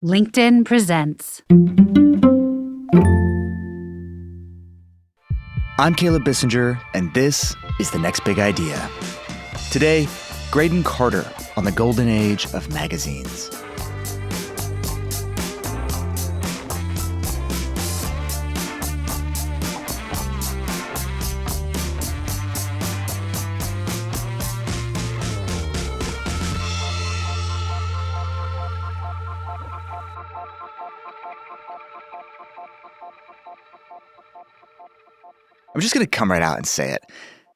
LinkedIn presents. I'm Caleb Bissinger, and this is The Next Big Idea. Today, Graydon Carter on the golden age of magazines. I'm just going to come right out and say it.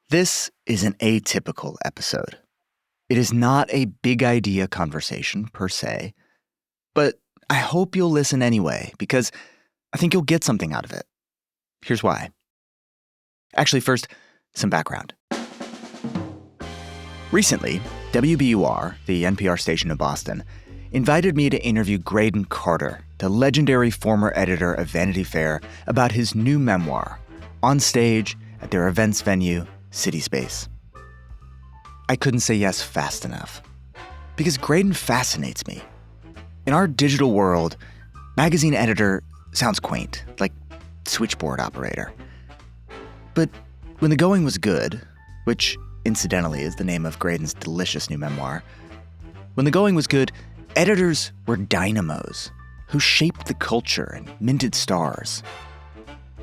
This is an atypical episode. It is not a big idea conversation per se, but I hope you'll listen anyway because I think you'll get something out of it. Here's why. Actually, first, some background. Recently, WBUR, the NPR station in Boston, invited me to interview Graydon Carter, the legendary former editor of Vanity Fair, about his new memoir, on stage at their events venue, Cityspace. I couldn't say yes fast enough, because Graydon fascinates me. In our digital world, magazine editor sounds quaint, like switchboard operator. But when the going was good, which incidentally is the name of Graydon's delicious new memoir, when the going was good, editors were dynamos who shaped the culture and minted stars.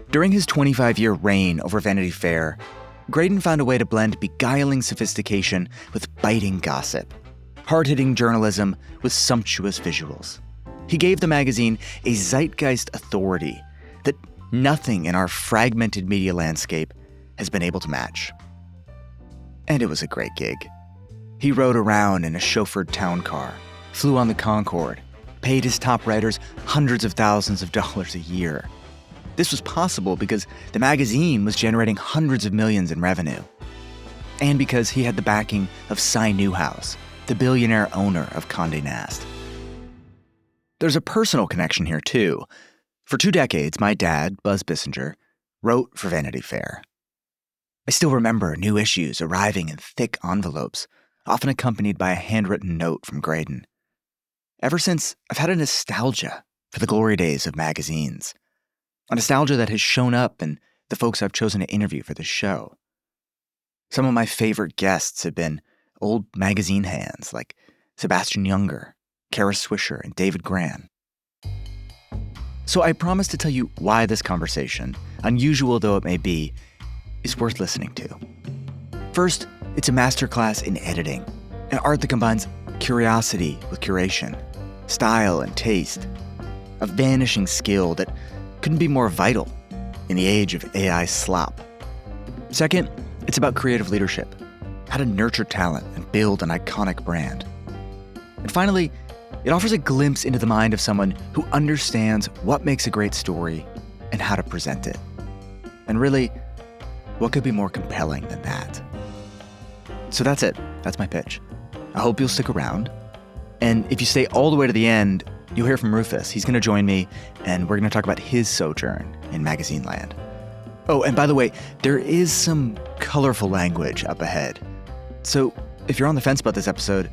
During his 25-year reign over Vanity Fair, Graydon found a way to blend beguiling sophistication with biting gossip, hard-hitting journalism with sumptuous visuals. He gave the magazine a zeitgeist authority that nothing in our fragmented media landscape has been able to match. And it was a great gig. He rode around in a chauffeured town car, flew on the Concorde, paid his top writers hundreds of thousands of dollars a year. This was possible because the magazine was generating hundreds of millions in revenue. And because he had the backing of Cy Newhouse, the billionaire owner of Condé Nast. There's a personal connection here, too. For 2 decades, my dad, Buzz Bissinger, wrote for Vanity Fair. I still remember new issues arriving in thick envelopes, often accompanied by a handwritten note from Graydon. Ever since, I've had a nostalgia for the glory days of magazines. A nostalgia that has shown up in the folks I've chosen to interview for this show. Some of my favorite guests have been old magazine hands like Sebastian Junger, Kara Swisher, and David Gran. So I promise to tell you why this conversation, unusual though it may be, is worth listening to. First, it's a masterclass in editing, an art that combines curiosity with curation, style and taste, a vanishing skill that couldn't be more vital in the age of AI slop. Second, it's about creative leadership, how to nurture talent and build an iconic brand. And finally, it offers a glimpse into the mind of someone who understands what makes a great story and how to present it. And really, what could be more compelling than that? So that's it. That's my pitch. I hope you'll stick around. And if you stay all the way to the end, you'll hear from Rufus. He's going to join me, and we're going to talk about his sojourn in magazine land. Oh, and by the way, there is some colorful language up ahead. So if you're on the fence about this episode,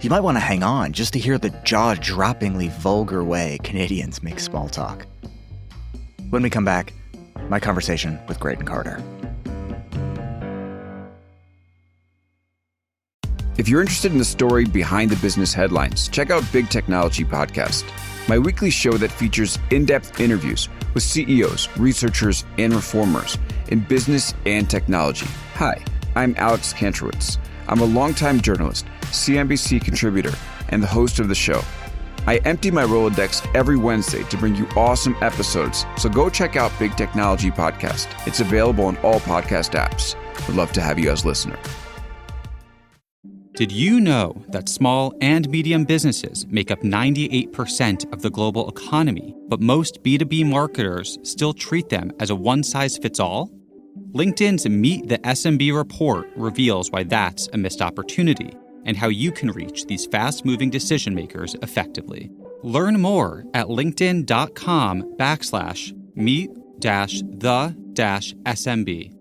you might want to hang on just to hear the jaw-droppingly vulgar way Canadians make small talk. When we come back, my conversation with Graydon Carter. If you're interested in the story behind the business headlines, check out Big Technology Podcast, my weekly show that features in-depth interviews with CEOs, researchers, and reformers in business and technology. Hi, I'm Alex Kantrowitz. I'm a longtime journalist, CNBC contributor, and the host of the show. I empty my Rolodex every Wednesday to bring you awesome episodes, so go check out Big Technology Podcast. It's available on all podcast apps. Would love to have you as a listener. Did you know that small and medium businesses make up 98% of the global economy, but most B2B marketers still treat them as a one-size-fits-all? LinkedIn's Meet the SMB report reveals why that's a missed opportunity and how you can reach these fast-moving decision makers effectively. Learn more at linkedin.com/meet-the-SMB.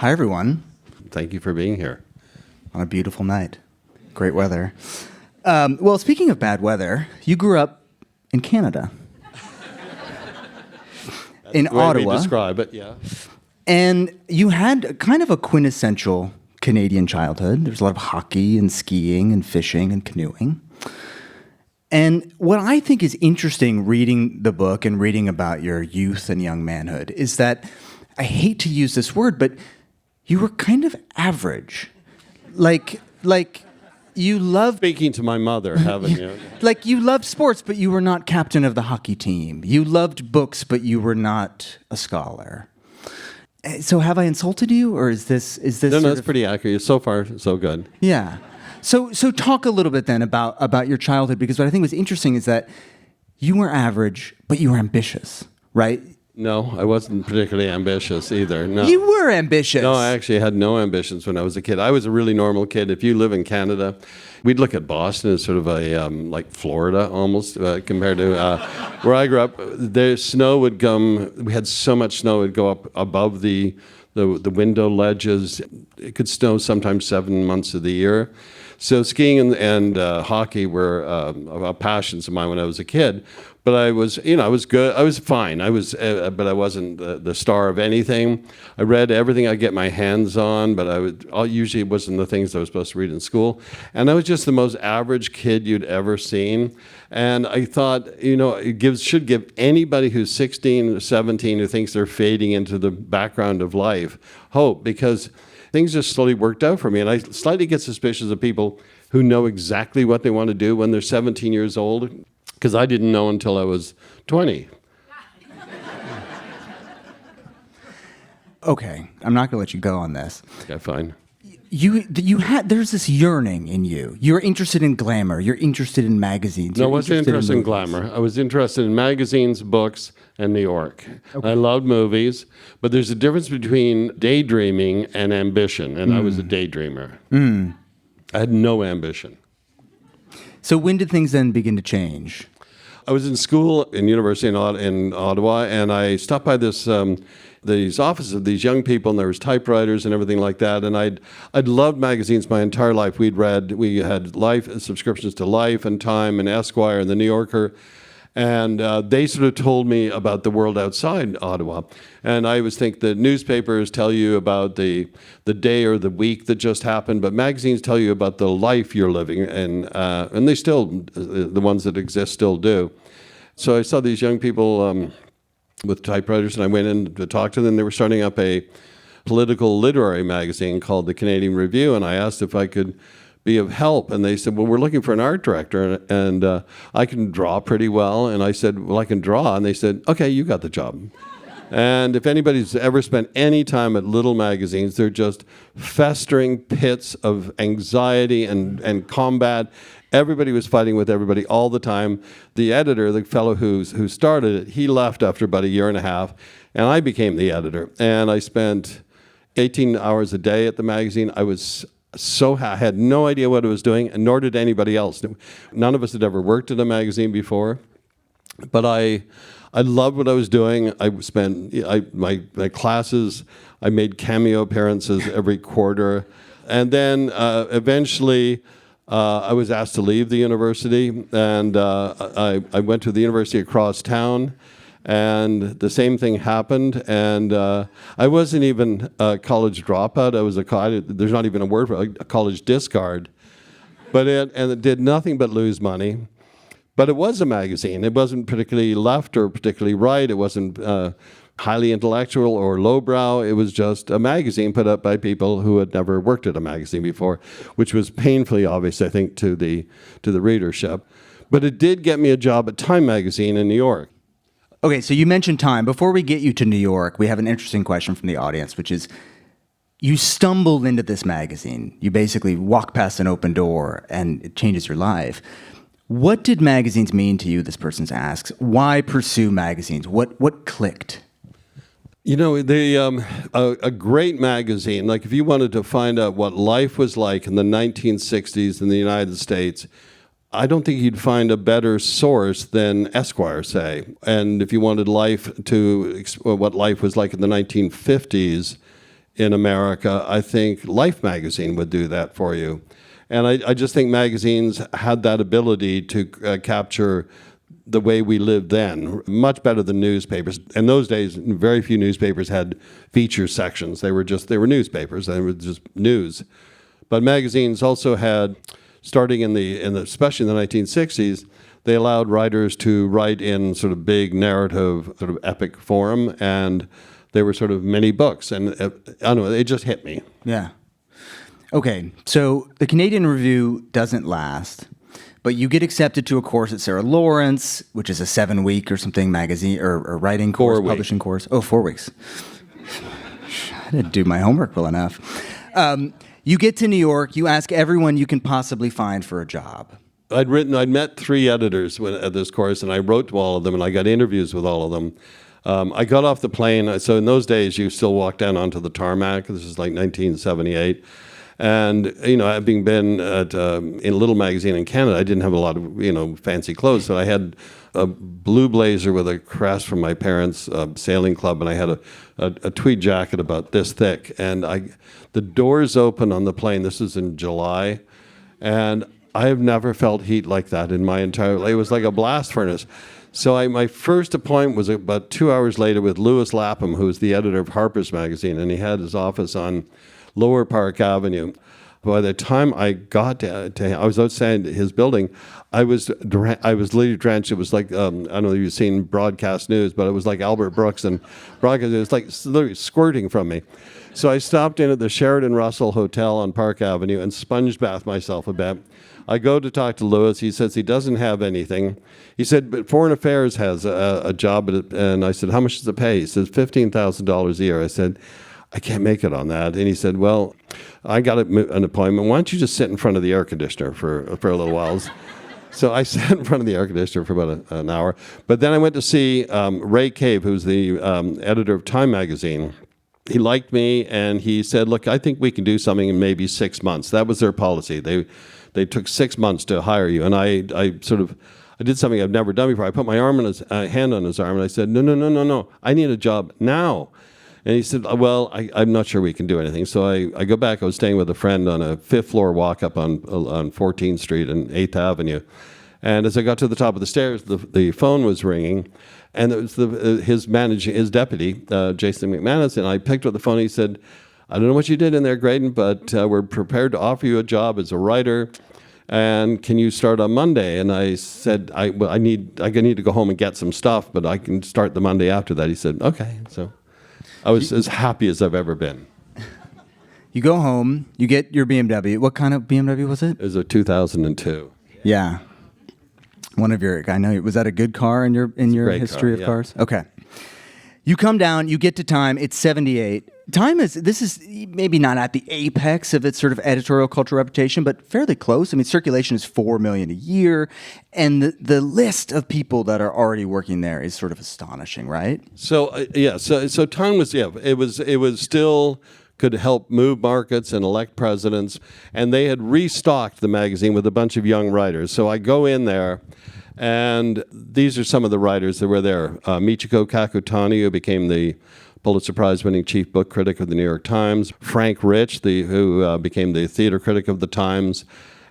Hi, everyone. Thank you for being here. On a beautiful night. Great weather. Well, speaking of bad weather, you grew up in Canada. In Ottawa. Describe it, yeah. And you had kind of a quintessential Canadian childhood. There's a lot of hockey and skiing and fishing and canoeing. And what I think is interesting reading the book and reading about your youth and young manhood is that, I hate to use this word, but you were kind of average. Like you loved... Speaking to my mother, haven't you? Like you loved sports, but you were not captain of the hockey team. You loved books, but you were not a scholar. So have I insulted you, or is this No, it's pretty accurate. So far, so good. Yeah. So talk a little bit then about your childhood, because what I think was interesting is that you were average, but you were ambitious, right? No, I wasn't particularly ambitious either. No. You were ambitious. No, I actually had no ambitions when I was a kid. I was a really normal kid. If you live in Canada, we'd look at Boston as sort of a like Florida almost compared to where I grew up. The snow would come. We had so much snow; it would go up above the window ledges. It could snow sometimes 7 months of the year. So skiing and hockey were passions of mine when I was a kid. But I was good. I was fine. But I wasn't the star of anything. I read everything I get my hands on, but usually it wasn't the things I was supposed to read in school. And I was just the most average kid you'd ever seen. And I thought, it should give anybody who's 16 or 17 who thinks they're fading into the background of life hope, because things just slowly worked out for me. And I slightly get suspicious of people who know exactly what they want to do when they're 17 years old, because I didn't know until I was 20. Okay, I'm not going to let you go on this. Okay, fine. There's this yearning in you. You're interested in glamour. You're interested in magazines. No, I wasn't interested in glamour. I was interested in magazines, books, and New York. Okay. I loved movies, but there's a difference between daydreaming and ambition, and I was a daydreamer. I had no ambition. So when did things then begin to change? I was in school in university in Ottawa, and I stopped by these offices of these young people, and there was typewriters and everything like that. And I'd loved magazines my entire life. We had subscriptions to Life and Time and Esquire and the New Yorker. And they sort of told me about the world outside Ottawa. And I always think that newspapers tell you about the day or the week that just happened, but magazines tell you about the life you're living, and they still, the ones that exist still do. So I saw these young people with typewriters, and I went in to talk to them. They were starting up a political literary magazine called the Canadian Review, and I asked if I could be of help. And they said, well, we're looking for an art director, and I can draw pretty well. And I said, well, I can draw. And they said, okay, you got the job. And if anybody's ever spent any time at little magazines, they're just festering pits of anxiety and combat. Everybody was fighting with everybody all the time. The editor, the fellow who started it, he left after about a year and a half, and I became the editor. And I spent 18 hours a day at the magazine. I had no idea what I was doing, and nor did anybody else. None of us had ever worked at a magazine before, but I loved what I was doing. I spent my classes. I made cameo appearances every quarter, and then eventually I was asked to leave the university, and I went to the university across town. And the same thing happened, and I wasn't even a college dropout. There's not even a word for it, a college discard. But it did nothing but lose money. But it was a magazine. It wasn't particularly left or particularly right. It wasn't highly intellectual or lowbrow. It was just a magazine put up by people who had never worked at a magazine before, which was painfully obvious, I think, to the readership. But it did get me a job at Time magazine in New York. Okay, so you mentioned Time. Before we get you to New York, we have an interesting question from the audience, which is, you stumbled into this magazine. You basically walk past an open door, and it changes your life. What did magazines mean to you, this person asks? Why pursue magazines? What clicked? A great magazine, like if you wanted to find out what life was like in the 1960s in the United States, I don't think you'd find a better source than Esquire, say. And if you wanted what life was like in the 1950s in America, I think Life magazine would do that for you. And I just think magazines had that ability to capture the way we lived then, much better than newspapers. In those days, very few newspapers had feature sections. They were newspapers. They were just news. But magazines also had, starting especially in the 1960s, they allowed writers to write in sort of big narrative, sort of epic form, and they were sort of mini books. And I don't know, it just hit me. Yeah. Okay, so the Canadian Review doesn't last, but you get accepted to a course at Sarah Lawrence, which is a 7-week or something magazine or writing course, 4 weeks. Publishing course. Oh, 4 weeks. I didn't do my homework well enough. You get to New York. You ask everyone you can possibly find for a job. I'd met 3 editors at this course, and I wrote to all of them, and I got interviews with all of them. I got off the plane. So in those days, you still walk down onto the tarmac. This is like 1978. And, having been in a little magazine in Canada, I didn't have a lot of, fancy clothes. So I had a blue blazer with a crest from my parents' sailing club, and I had a tweed jacket about this thick. And the doors open on the plane. This is in July. And I have never felt heat like that in my entire life. It was like a blast furnace. So my first appointment was about 2 hours later with Louis Lapham, who was the editor of Harper's Magazine, and he had his office on Lower Park Avenue. By the time I got to him, I was outside his building. I was literally drenched. It was like, I don't know if you've seen broadcast news, but it was like Albert Brooks and broadcast. It was like literally squirting from me. So I stopped in at the Sheridan Russell Hotel on Park Avenue and sponge bathed myself a bit. I go to talk to Louis. He says he doesn't have anything. He said, but Foreign Affairs has a job. And I said, how much does it pay? He says, $15,000 a year. I said, I can't make it on that. And he said, well, I got an appointment. Why don't you just sit in front of the air conditioner for a little while? So I sat in front of the air conditioner for about an hour. But then I went to see Ray Cave, who's the editor of Time magazine. He liked me, and he said, look, I think we can do something in maybe 6 months. That was their policy. They took 6 months to hire you. And I did something I've never done before. I put my hand on his arm, and I said, no. I need a job now. And he said, well, I'm not sure we can do anything. So I go back. I was staying with a friend on a 5th floor walk up on 14th Street and 8th Avenue. And as I got to the top of the stairs, the phone was ringing. And it was his deputy, Jason McManus. And I picked up the phone. He said, I don't know what you did in there, Graydon, but we're prepared to offer you a job as a writer. And can you start on Monday? And I said, I need to go home and get some stuff, but I can start the Monday after that. He said, okay. So I was as happy as I've ever been. You go home, you get your BMW. What kind of BMW was it? It was a 2002. Yeah. I know, was that a good car in your history of cars? Okay. You come down, you get to Time, it's 78. This is maybe not at the apex of its sort of editorial cultural reputation, but fairly close. I mean, circulation is 4 million a year, and the list of people that are already working there is sort of astonishing, right? So so Time was it was still could help move markets and elect presidents, and they had restocked the magazine with a bunch of young writers. So I go in there, and these are some of the writers that were there. Michiko Kakutani, who became the Pulitzer Prize-winning chief book critic of the New York Times. Frank Rich, who became the theater critic of the Times,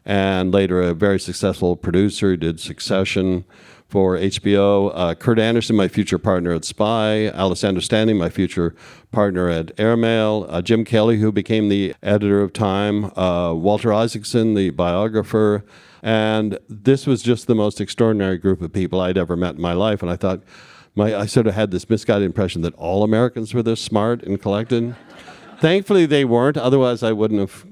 and later a very successful producer, did Succession for HBO. Kurt Anderson, my future partner at Spy. Alessandro Standing, my future partner at Airmail. Jim Kelly, who became the editor of Time. Walter Isaacson, the biographer. And this was just the most extraordinary group of people I'd ever met in my life. And I thought, I sort of had this misguided impression that all Americans were this smart and collected. Thankfully, they weren't. Otherwise, I wouldn't have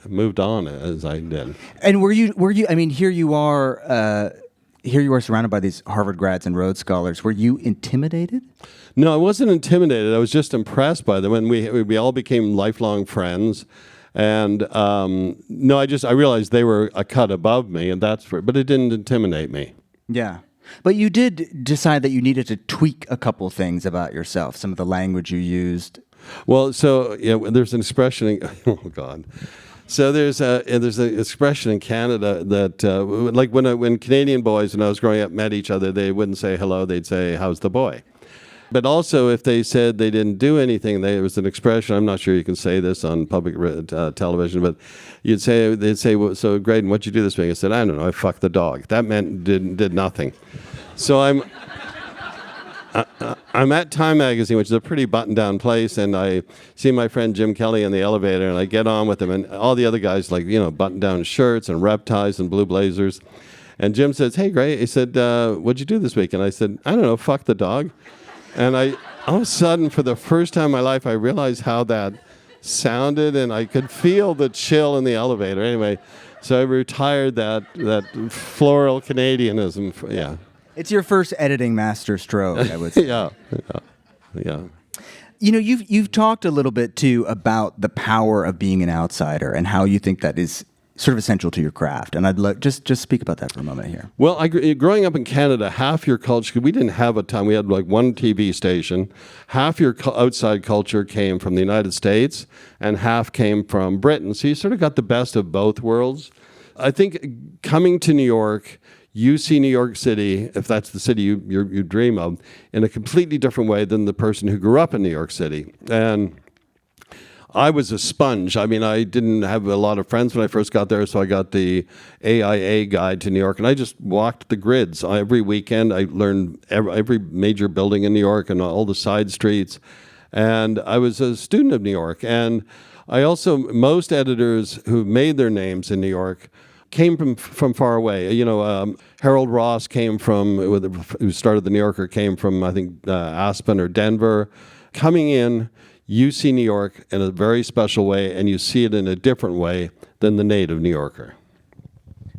moved on as I did. And were you? I mean, here you are surrounded by these Harvard grads and Rhodes Scholars. Were you intimidated? No, I wasn't intimidated. I was just impressed by them, and we all became lifelong friends. And no, I realized they were a cut above me, and but it didn't intimidate me. Yeah. But you did decide that you needed to tweak a couple things about yourself, some of the language you used. Well, so there's an expression. Oh God. So there's an expression in Canada that like when Canadian boys when I was growing up met each other, they wouldn't say hello, they'd say how's the boy, But also, if they said they didn't do anything, there was an expression. I'm not sure you can say this on public television, but they'd say, well, so Graydon, what'd you do this week? I said, I don't know, I fucked the dog. That meant did nothing. So I'm at Time Magazine, which is a pretty buttoned-down place, and I see my friend Jim Kelly in the elevator, and I get on with him, and all the other guys, button-down shirts and rep ties and blue blazers. And Jim says, hey, Gray, he said, what'd you do this week? And I said, I don't know, fuck the dog. And all of a sudden, for the first time in my life, I realized how that sounded, and I could feel the chill in the elevator. Anyway, so I retired that floral Canadianism. Yeah. It's your first editing master stroke, I would say. Yeah. You've talked a little bit, too, about the power of being an outsider and how you think that is sort of essential to your craft. And I'd love just speak about that for a moment here. Well, growing up in Canada, half your culture, we didn't have a ton. We had like one TV station. Half your outside culture came from the United States and half came from Britain. So you sort of got the best of both worlds. I think coming to New York, you see New York City, if that's the city you dream of, in a completely different way than the person who grew up in New York City. And I was a sponge. I mean, I didn't have a lot of friends when I first got there, so I got the AIA guide to New York, and I just walked the grids. Every weekend, I learned every major building in New York and all the side streets, and I was a student of New York. And I also, most editors who made their names in New York came from far away. Harold Ross who started the New Yorker, came from, I think, Aspen or Denver. Coming in, you see New York in a very special way, and you see it in a different way than the native New Yorker.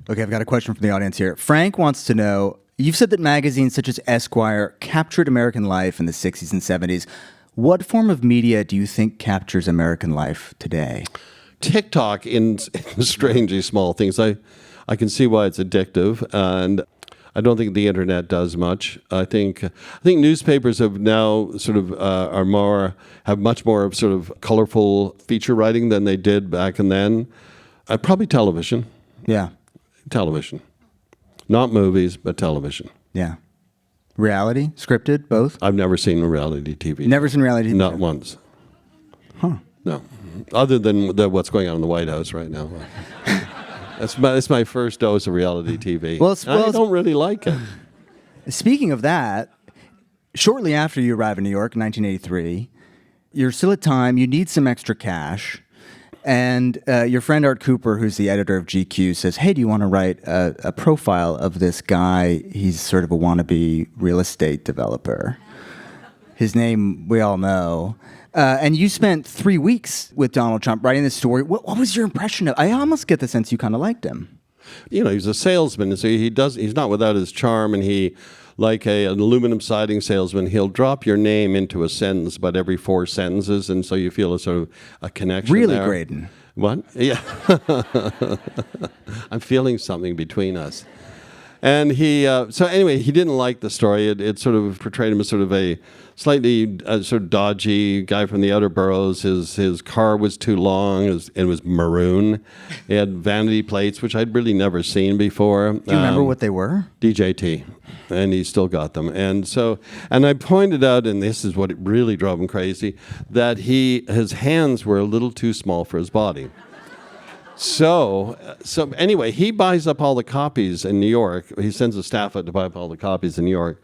Okay, I've got a question from the audience here. Frank wants to know, you've said that magazines such as Esquire captured American life in the 60s and 70s. What form of media do you think captures American life today? TikTok in strangely small things. I can see why it's addictive, and I don't think the internet does much. I think newspapers have now sort of have much more of sort of colorful feature writing than they did back and then. Probably television. Yeah. Television. Not movies, but television. Yeah. Reality? Scripted? Both? I've never seen reality TV. Never seen reality TV? Not once. Huh. No. Other than what's going on in the White House right now. That's my first dose of reality TV. I don't really like it. Speaking of that, shortly after you arrive in New York in 1983, you're still at Time, you need some extra cash, and your friend Art Cooper, who's the editor of GQ, says, hey, do you want to write a profile of this guy? He's sort of a wannabe real estate developer. His name we all know. And you spent 3 weeks with Donald Trump writing this story. What was your impression of? I almost get the sense you kind of liked him. He's a salesman, so he's not without his charm, and he, like an aluminum siding salesman, he'll drop your name into a sentence about every 4 sentences, and so you feel a sort of a connection really, there. Graydon? What? Yeah. I'm feeling something between us. And he didn't like the story. It sort of portrayed him as sort of a slightly sort of dodgy guy from the outer boroughs. His car was too long. It was maroon. He had vanity plates, which I'd really never seen before. Do you remember what they were? DJT. And he still got them. And I pointed out, and this is what really drove him crazy, that his hands were a little too small for his body. So anyway, he buys up all the copies in New York. He sends a staff out to buy up all the copies in New York.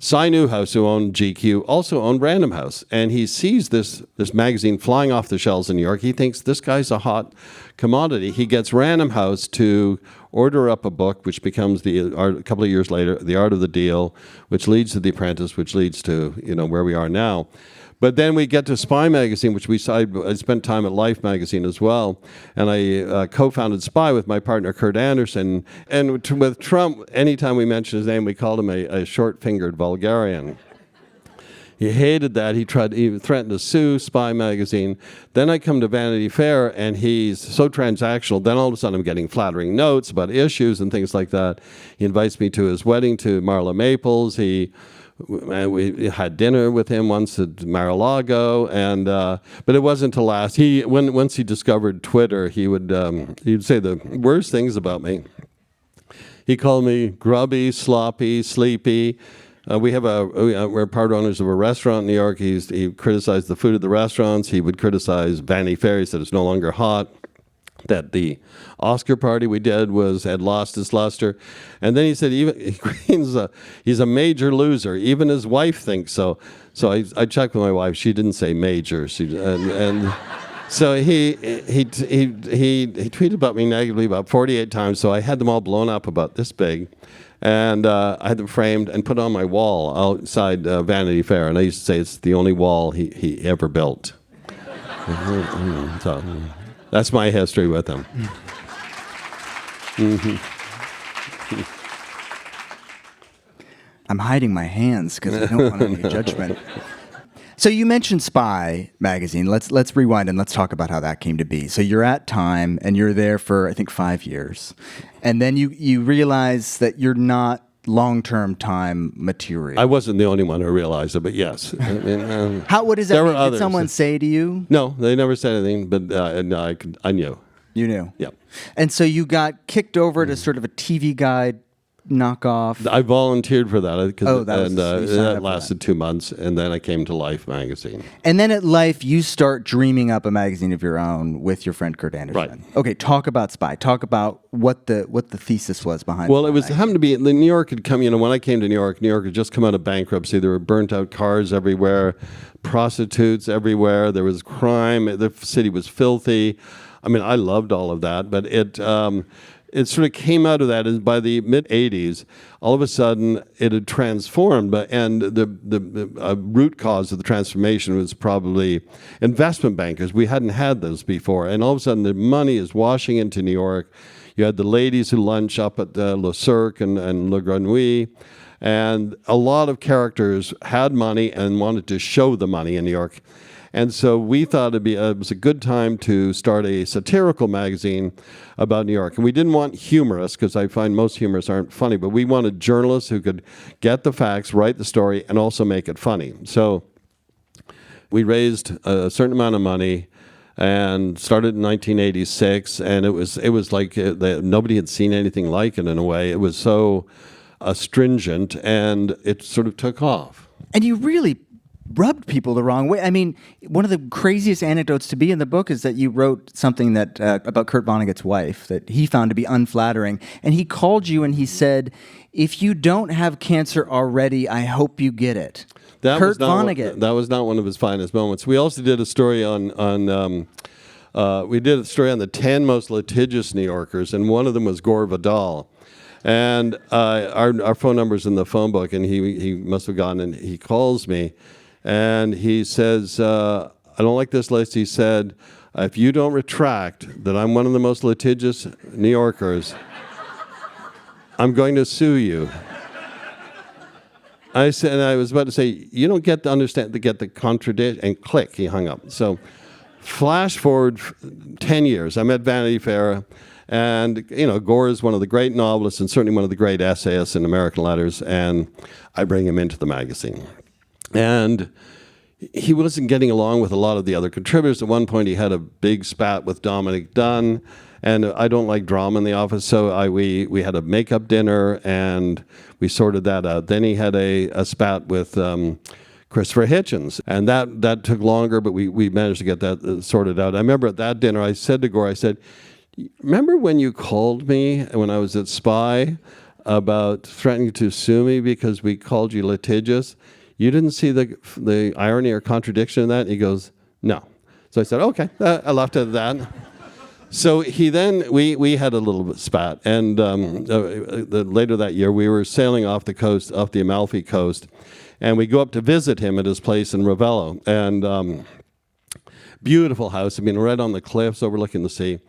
Cy Newhouse, who owned GQ, also owned Random House. And he sees this magazine flying off the shelves in New York. He thinks this guy's a hot commodity. He gets Random House to order up a book, which becomes a couple of years later, The Art of the Deal, which leads to The Apprentice, which leads to where we are now. But then we get to Spy Magazine, which I spent time at Life Magazine as well, and I co-founded Spy with my partner Kurt Anderson. And with Trump, anytime we mentioned his name, we called him a short-fingered vulgarian. He hated that. He threatened to sue Spy Magazine. Then I come to Vanity Fair, and he's so transactional. Then all of a sudden I'm getting flattering notes about issues and things like that. He invites me to his wedding to Marla Maples. We had dinner with him once at Mar-a-Lago, but it wasn't to last. Once he discovered Twitter, he'd say the worst things about me. He called me grubby, sloppy, sleepy. We're part owners of a restaurant in New York. He criticized the food at the restaurants. He would criticize Vanity Fair. He said it's no longer hot. That the Oscar party we did had lost its luster, and then he said he's a major loser. Even his wife thinks so. So I checked with my wife. She didn't say major. So he tweeted about me negatively about 48 times. So I had them all blown up about this big, and I had them framed and put on my wall outside Vanity Fair. And I used to say it's the only wall he ever built. So that's my history with him. I'm hiding my hands because I don't want any judgment. So you mentioned Spy magazine. Let's rewind and let's talk about how that came to be. So you're at Time and you're there for I think 5 years, and then you realize that you're not long-term Time material. I wasn't the only one who realized it, but yes. What does that there mean? were others. Did someone say to you? No, they never said anything, but I knew. You knew. Yeah. And so you got kicked over to sort of a TV Guide knockoff. I volunteered for that that lasted 2 months, and then I came to Life magazine. And then at Life, you start dreaming up a magazine of your own with your friend Kurt Anderson. Right. Okay, talk about Spy. Talk about what the thesis was behind. Well, it happened to be the New York had come. When I came to New York had just come out of bankruptcy. There were burnt out cars everywhere, prostitutes everywhere. There was crime. The city was filthy. I mean, I loved all of that, but it sort of came out of that, and by the mid-'80s, all of a sudden it had transformed, and the root cause of the transformation was probably investment bankers. We hadn't had those before, and all of a sudden the money is washing into New York. You had the ladies who lunch up at Le Cirque and Le Grenouille, and a lot of characters had money and wanted to show the money in New York. And so we thought it was a good time to start a satirical magazine about New York. And we didn't want humorists, because I find most humorists aren't funny, but we wanted journalists who could get the facts, write the story, and also make it funny. So we raised a certain amount of money and started in 1986, and it was like nobody had seen anything like it in a way. It was so astringent, and it sort of took off. And you really rubbed people the wrong way. I mean, one of the craziest anecdotes to be in the book is that you wrote something that about Kurt Vonnegut's wife that he found to be unflattering, and he called you and he said, "If you don't have cancer already, I hope you get it." Kurt Vonnegut. That was not one of his finest moments. We also did a story on the 10 most litigious New Yorkers, and one of them was Gore Vidal. And our phone number's in the phone book, and he must have gone, and he calls me. And he says, I don't like this list. He said, if you don't retract that I'm one of the most litigious New Yorkers, I'm going to sue you. I said, and I was about to say, you don't get the contradiction, and click, he hung up. So flash forward 10 years. I'm at Vanity Fair, and Gore is one of the great novelists and certainly one of the great essayists in American letters, and I bring him into the magazine. And he wasn't getting along with a lot of the other contributors. At one point, he had a big spat with Dominic Dunn, and I don't like drama in the office, so we had a makeup dinner, and we sorted that out. Then he had a spat with Christopher Hitchens, and that took longer, but we managed to get that sorted out. I remember at that dinner, I said to Gore, I said, remember when you called me when I was at Spy about threatening to sue me because we called you litigious? You didn't see the irony or contradiction in that? And he goes, no. So I said, okay, I left it at that. So we had a little bit spat, and later that year we were sailing off the Amalfi Coast, and we go up to visit him at his place in Ravello, and beautiful house, right on the cliffs overlooking the sea.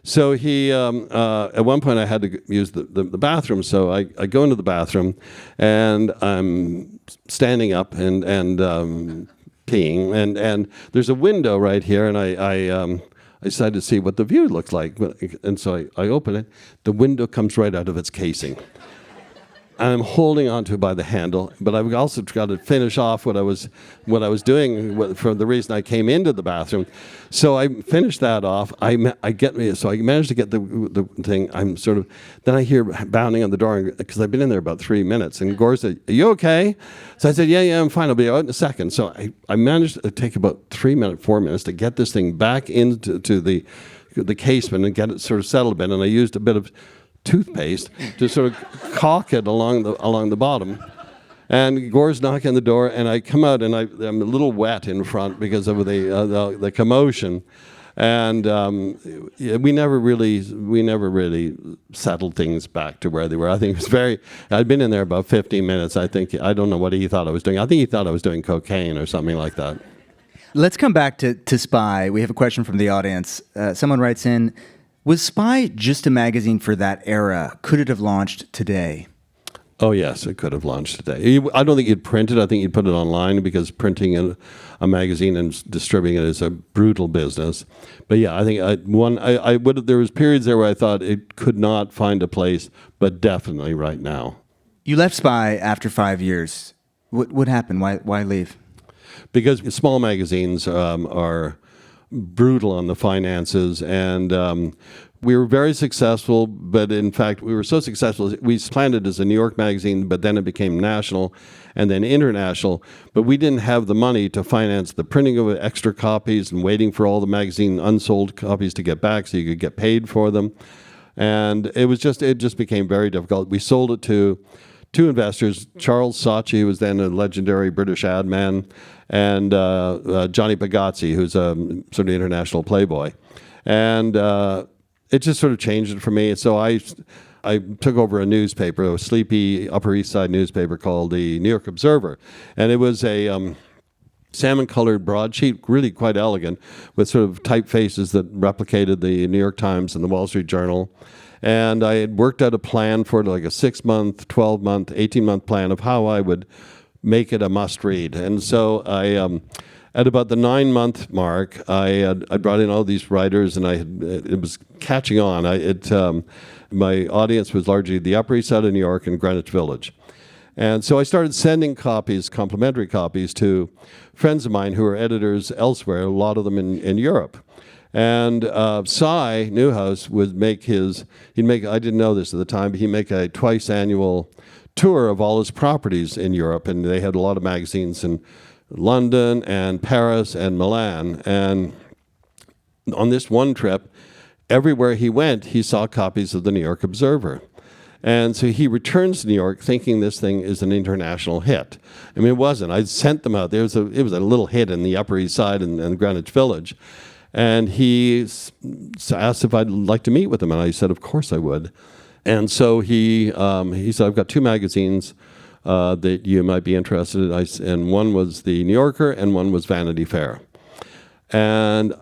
So he, at one point I had to use the bathroom, so I go into the bathroom, and I'm standing up and peeing, and there's a window right here, and I decided to see what the view looks like, and so I open it. The window comes right out of its casing. and I'm holding onto it by the handle, but I've also got to finish off what I was doing for the reason I came into the bathroom. So I finished that off. So I managed to get the thing. Then I hear pounding on the door because I've been in there about 3 minutes. And Gore said, "Are you okay?" So I said, "Yeah, I'm fine. I'll be out in a second." So I managed to take about 4 minutes to get this thing back into the casement and get it sort of settled a bit. And I used a bit of toothpaste to sort of caulk it along the bottom. And Gore's knocking on the door, and I come out, and I'm a little wet in front because of the commotion. And we never really settled things back to where they were. I think it was I'd been in there about 15 minutes. I don't know what he thought I was doing. I think he thought I was doing cocaine or something like that. Let's come back to Spy. We have a question from the audience. Someone writes in, was Spy just a magazine for that era? Could it have launched today? Oh, yes, it could have launched today. I don't think you'd print it. I think you'd put it online because printing a magazine and distributing it is a brutal business. But yeah, I think there was periods there where I thought it could not find a place, but definitely right now. You left Spy after 5 years. What happened? Why leave? Because small magazines are brutal on the finances, and we were very successful, but in fact we were so successful we planned it as a New York magazine, but then it became national and then international, but we didn't have the money to finance the printing of extra copies and waiting for all the magazine unsold copies to get back so you could get paid for them. And it just became very difficult. We sold it to two investors, Charles Saatchi, who was then a legendary British ad man, and Johnny Pagazzi, who's a sort of international playboy. And it just sort of changed it for me. So I took over a newspaper, a sleepy Upper East Side newspaper called the New York Observer. And it was a salmon-colored broadsheet, really quite elegant, with sort of typefaces that replicated the New York Times and the Wall Street Journal. And I had worked out a plan for it, like a 6-month, 12-month, 18-month plan of how I would make it a must-read. And so at about the 9-month mark, I brought in all these writers, and it was catching on. My audience was largely the Upper East Side of New York and Greenwich Village. And so I started sending copies, complimentary copies, to friends of mine who are editors elsewhere, a lot of them in Europe. And Cy Newhouse would I didn't know this at the time, but he'd make a twice annual tour of all his properties in Europe. And they had a lot of magazines in London and Paris and Milan. And on this one trip, everywhere he went, he saw copies of the New York Observer. And so he returns to New York thinking this thing is an international hit. I mean, it wasn't. I sent them out. It was a little hit in the Upper East Side and Greenwich Village. And he asked if I'd like to meet with him, and I said, of course I would. And so he said, I've got two magazines that you might be interested in. And one was the New Yorker, and one was Vanity Fair. And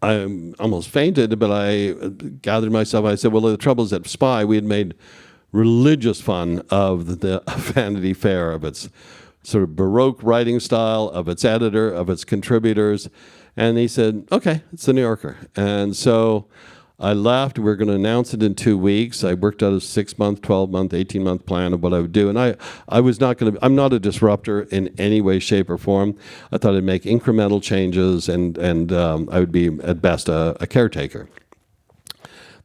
I almost fainted, but I gathered myself. I said, well, the trouble is at Spy, we had made religious fun of the Vanity Fair, of its sort of Baroque writing style, of its editor, of its contributors. And he said, okay, it's the New Yorker. And so I left. We were going to announce it in 2 weeks. I worked out a 6-month, 12-month, 18-month plan of what I would do. And I'm not a disruptor in any way, shape, or form. I thought I'd make incremental changes, and I would be, at best, a caretaker.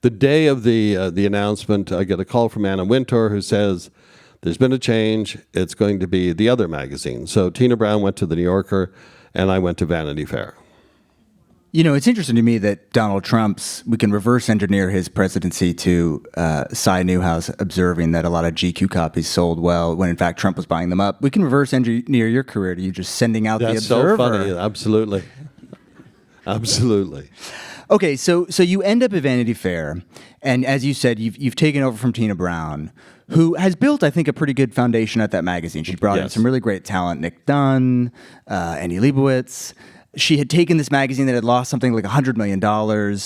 The day of the announcement, I get a call from Anna Wintour, who says, there's been a change. It's going to be the other magazine. So Tina Brown went to the New Yorker, and I went to Vanity Fair. You know, it's interesting to me that Donald we can reverse engineer his presidency to Cy Newhouse observing that a lot of GQ copies sold well when in fact Trump was buying them up. We can reverse engineer your career to you just sending out the Observer. That's so funny. Absolutely. Absolutely. Okay, so you end up at Vanity Fair, and as you said, you've taken over from Tina Brown, who has built, I think, a pretty good foundation at that magazine. She brought in some really great talent, Nick Dunn, Annie Leibovitz. She had taken this magazine that had lost something like $100 million,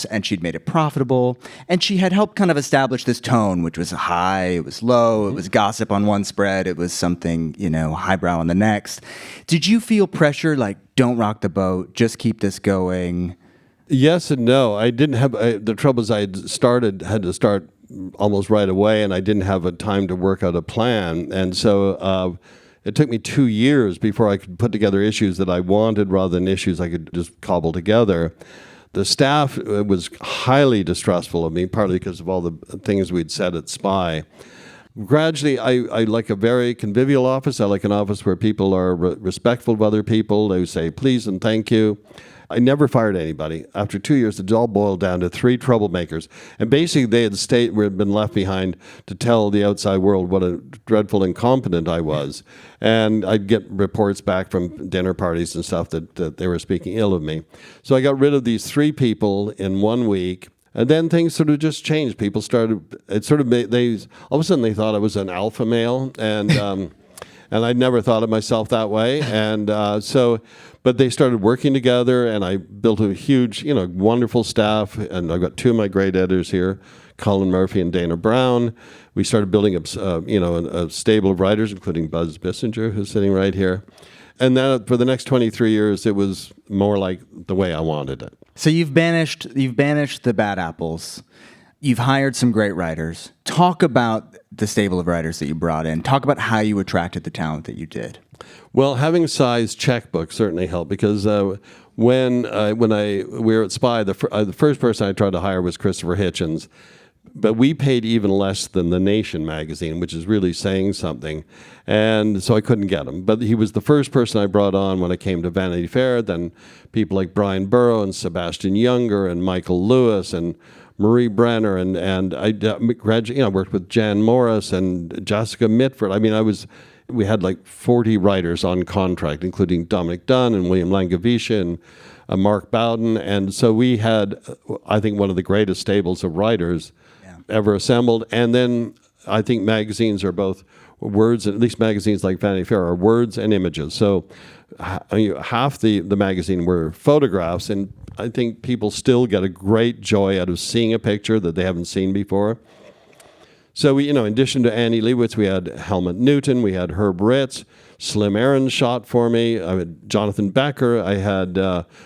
and she'd made it profitable. And she had helped kind of establish this tone, which was high, it was low, it was gossip on one spread, it was something, highbrow on the next. Did you feel pressure, like, don't rock the boat, just keep this going? Yes and no. I didn't have the troubles. I had to start almost right away, and I didn't have a time to work out a plan. And so it took me 2 years before I could put together issues that I wanted rather than issues I could just cobble together. The staff was highly distrustful of me, partly because of all the things we'd said at SPY. Gradually, I like a very convivial office. I like an office where people are respectful of other people. They say please and thank you. I never fired anybody. After 2 years, it all boiled down to 3 troublemakers. And basically, they had been left behind to tell the outside world what a dreadful incompetent I was. And I'd get reports back from dinner parties and stuff that they were speaking ill of me. So I got rid of these 3 people in 1 week. And then things sort of just changed. People started, all of a sudden they thought I was an alpha male. And and I'd never thought of myself that way. And but they started working together, and I built a huge, wonderful staff. And I've got 2 of my great editors here, Colin Murphy and Dana Brown. We started building up, a stable of writers, including Buzz Bissinger, who's sitting right here. And then for the next 23 years, it was more like the way I wanted it. So you've banished the bad apples. You've hired some great writers. Talk about the stable of writers that you brought in. Talk about how you attracted the talent that you did. Well, having a size checkbook certainly helped, because when we were at SPY, the first person I tried to hire was Christopher Hitchens. But we paid even less than The Nation magazine, which is really saying something. And so I couldn't get him. But he was the first person I brought on when I came to Vanity Fair. Then people like Brian Burrow and Sebastian Younger and Michael Lewis and Marie Brenner. And I gradually, worked with Jan Morris and Jessica Mitford. I mean, we had like 40 writers on contract, including Dominic Dunn and William Langevisha and Mark Bowden. And so we had, I think, one of the greatest stables of writers ever assembled. And then I think magazines are both words, and at least magazines like Vanity Fair are words and images. So half the magazine were photographs, and I think people still get a great joy out of seeing a picture that they haven't seen before. So we, in addition to Annie Leibovitz, we had Helmut Newton, we had Herb Ritz, Slim Aaron shot for me, I had Jonathan Becker, I had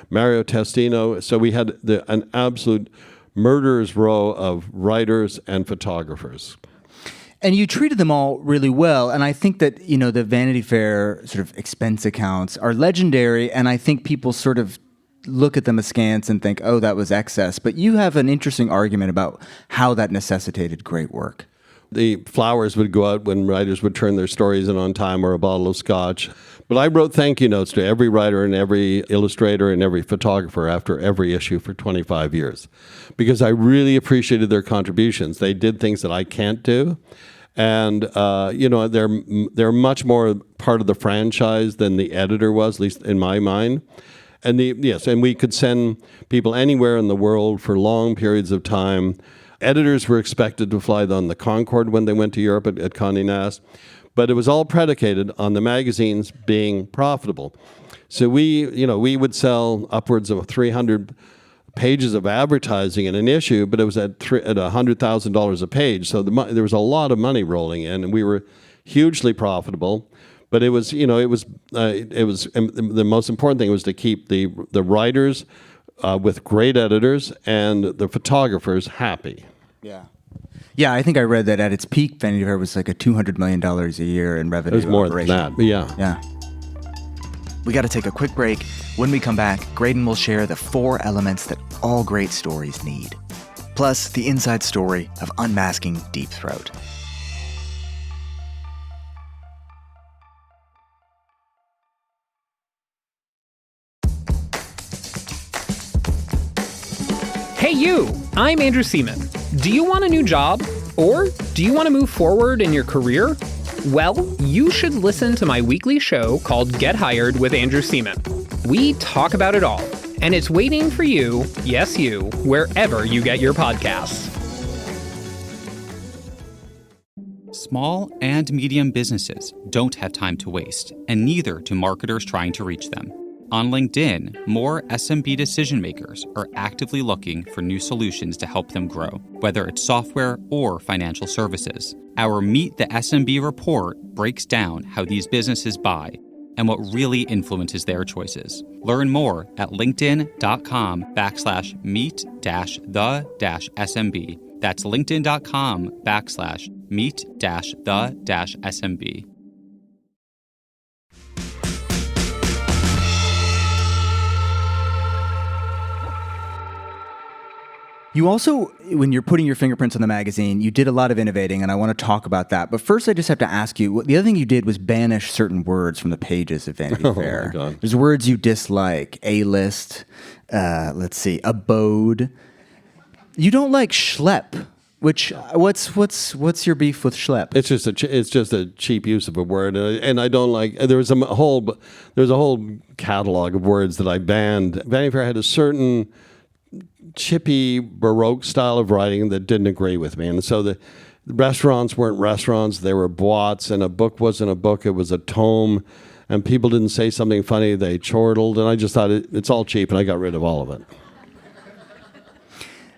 Mario Testino. So we had an absolute murderer's row of writers and photographers. And you treated them all really well. And I think that, the Vanity Fair sort of expense accounts are legendary. And I think people sort of look at them askance and think, oh, that was excess. But you have an interesting argument about how that necessitated great work. The flowers would go out when writers would turn their stories in on time, or a bottle of scotch. But I wrote thank you notes to every writer and every illustrator and every photographer after every issue for 25 years, because I really appreciated their contributions. They did things that I can't do. And, they're much more part of the franchise than the editor was, at least in my mind. And and we could send people anywhere in the world for long periods of time. Editors were expected to fly on the Concorde when they went to Europe at Condé Nast, but it was all predicated on the magazines being profitable. So we would sell upwards of 300 pages of advertising in an issue, but it was at $100,000 a page. So there was a lot of money rolling in, and we were hugely profitable. But it was the most important thing was to keep the writers with great editors and the photographers happy. Yeah, I think I read that at its peak, Vanity Fair was like a $200 million a year in revenue. It was more than that, but yeah. We got to take a quick break. When we come back, Graydon will share the 4 elements that all great stories need, plus the inside story of unmasking Deep Throat. Hey you, I'm Andrew Seaman. Do you want a new job? Or do you want to move forward in your career? Well, you should listen to my weekly show called Get Hired with Andrew Seaman. We talk about it all, and it's waiting for you, yes you, wherever you get your podcasts. Small and medium businesses don't have time to waste, and neither do marketers trying to reach them. On LinkedIn, more SMB decision makers are actively looking for new solutions to help them grow, whether it's software or financial services. Our Meet the SMB report breaks down how these businesses buy and what really influences their choices. Learn more at linkedin.com/meet-the-SMB. That's linkedin.com/meet-the-SMB. You also, when you're putting your fingerprints on the magazine, you did a lot of innovating, and I want to talk about that. But first, I just have to ask you, the other thing you did was banish certain words from the pages of Vanity Fair. My God. There's words you dislike: A-list, abode. You don't like schlep. Which what's your beef with schlep? It's just a cheap use of a word, and I don't like. There's a whole catalog of words that I banned. Vanity Fair had a certain chippy Baroque style of writing that didn't agree with me, and so the restaurants weren't restaurants; they were boîtes, and a book wasn't a book; it was a tome. And people didn't say something funny; they chortled, and I just thought it's all cheap, and I got rid of all of it.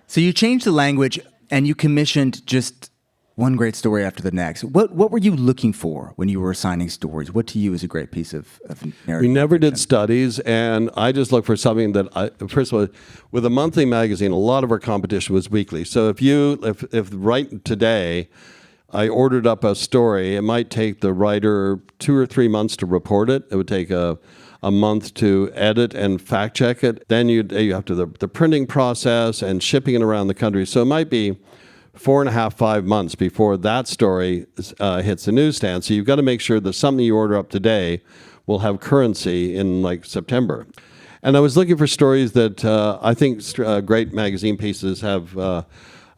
So you changed the language, and you commissioned just one great story after the next. What were you looking for when you were assigning stories? What to you is a great piece of narrative? We never did studies, and I just looked for something that first of all, with a monthly magazine, a lot of our competition was weekly. So if right today, I ordered up a story, it might take the writer 2 or 3 months to report it. It would take a month to edit and fact check it. Then you have to the printing process and shipping it around the country. So it might be 4.5, 5 months before that story hits the newsstand. So you've got to make sure that something you order up today will have currency in like September. And I was looking for stories that I think great magazine pieces have